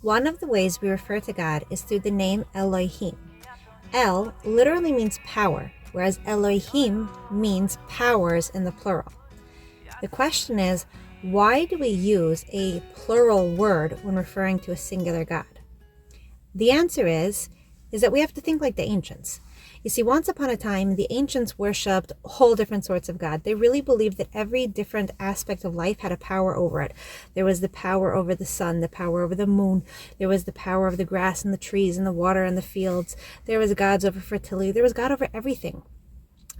One of the ways we refer to God is through the name Elohim. El literally means power, whereas Elohim means powers in the plural. The question is, why do we use a plural word when referring to a singular God? The answer is that we have to think like the ancients. You see, once upon a time, the ancients worshipped whole different sorts of God. They really believed that every different aspect of life had a power over it. There was the power over the sun, the power over the moon. There was the power of the grass and the trees and the water and the fields. There was gods over fertility. There was God over everything.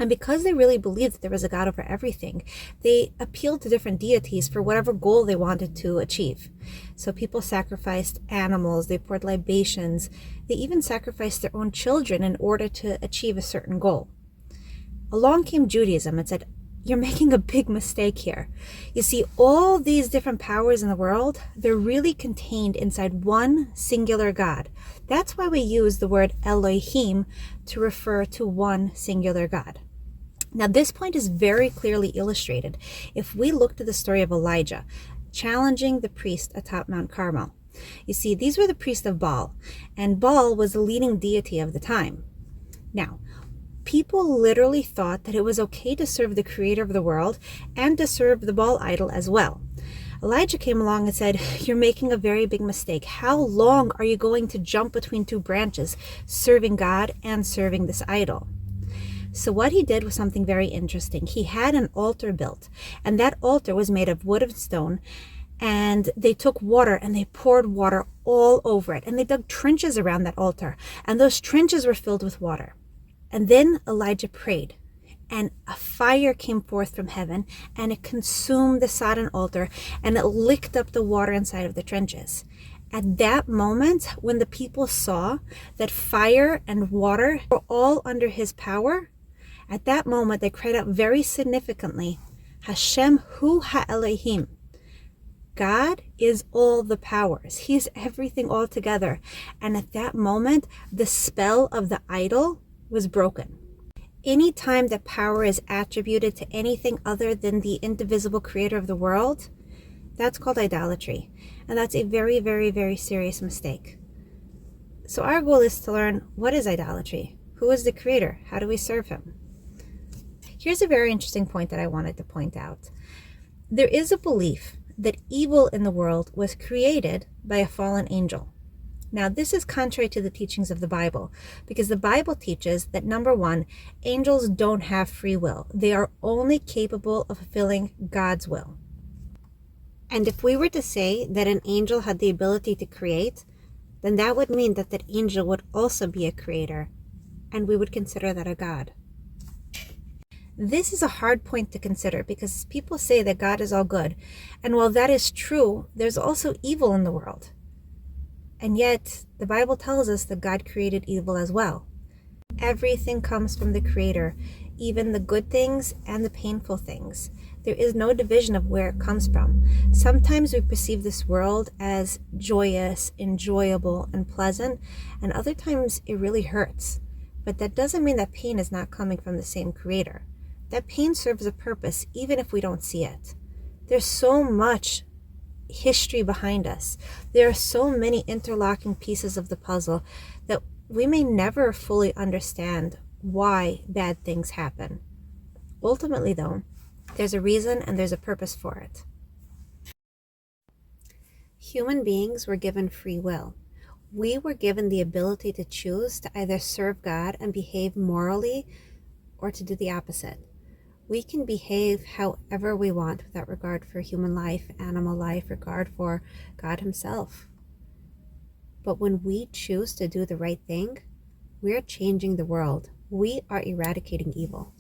And because they really believed that there was a God over everything, they appealed to different deities for whatever goal they wanted to achieve. So people sacrificed animals, they poured libations, they even sacrificed their own children in order to achieve a certain goal. Along came Judaism and said, you're making a big mistake here. You see, all these different powers in the world, they're really contained inside one singular God. That's why we use the word Elohim to refer to one singular God. Now, this point is very clearly illustrated if we look to the story of Elijah challenging the priest atop Mount Carmel. You see, these were the priests of Baal, and Baal was the leading deity of the time. Now, people literally thought that it was okay to serve the creator of the world and to serve the Baal idol as well. Elijah came along and said, you're making a very big mistake. How long are you going to jump between two branches, serving God and serving this idol? So what he did was something very interesting. He had an altar built, and that altar was made of wood and stone, and they took water and they poured water all over it, and they dug trenches around that altar, and those trenches were filled with water. And then Elijah prayed, and a fire came forth from heaven, and it consumed the sodden altar, and it licked up the water inside of the trenches. At that moment, when the people saw that fire and water were all under his power, at that moment, they cried out very significantly, Hashem hu ha'elohim. God is all the powers. He is everything all together. And at that moment, the spell of the idol was broken. Any time that power is attributed to anything other than the indivisible creator of the world, that's called idolatry. And that's a very, very, very serious mistake. So our goal is to learn, what is idolatry? Who is the creator? How do we serve him? Here's a very interesting point that I wanted to point out. There is a belief that evil in the world was created by a fallen angel. Now, this is contrary to the teachings of the Bible, because the Bible teaches that, number one, angels don't have free will. They are only capable of fulfilling God's will. And if we were to say that an angel had the ability to create, then that would mean that that angel would also be a creator, and we would consider that a God. This is a hard point to consider because people say that God is all good. And while that is true, there's also evil in the world. And yet, the Bible tells us that God created evil as well. Everything comes from the Creator, even the good things and the painful things. There is no division of where it comes from. Sometimes we perceive this world as joyous, enjoyable, and pleasant, and other times it really hurts. But that doesn't mean that pain is not coming from the same Creator. That pain serves a purpose, even if we don't see it. There's so much history behind us. There are so many interlocking pieces of the puzzle that we may never fully understand why bad things happen. Ultimately, though, there's a reason and there's a purpose for it. Human beings were given free will. We were given the ability to choose to either serve God and behave morally or to do the opposite. We can behave however we want without regard for human life, animal life, regard for God himself. But when we choose to do the right thing, we're changing the world. We are eradicating evil.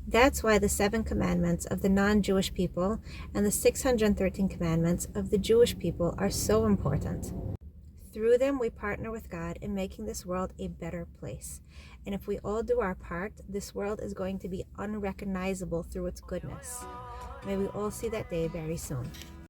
That's why the 7 commandments of the non-Jewish people and the 613 commandments of the Jewish people are so important. Through them, we partner with God in making this world a better place. And if we all do our part, this world is going to be unrecognizable through its goodness. May we all see that day very soon.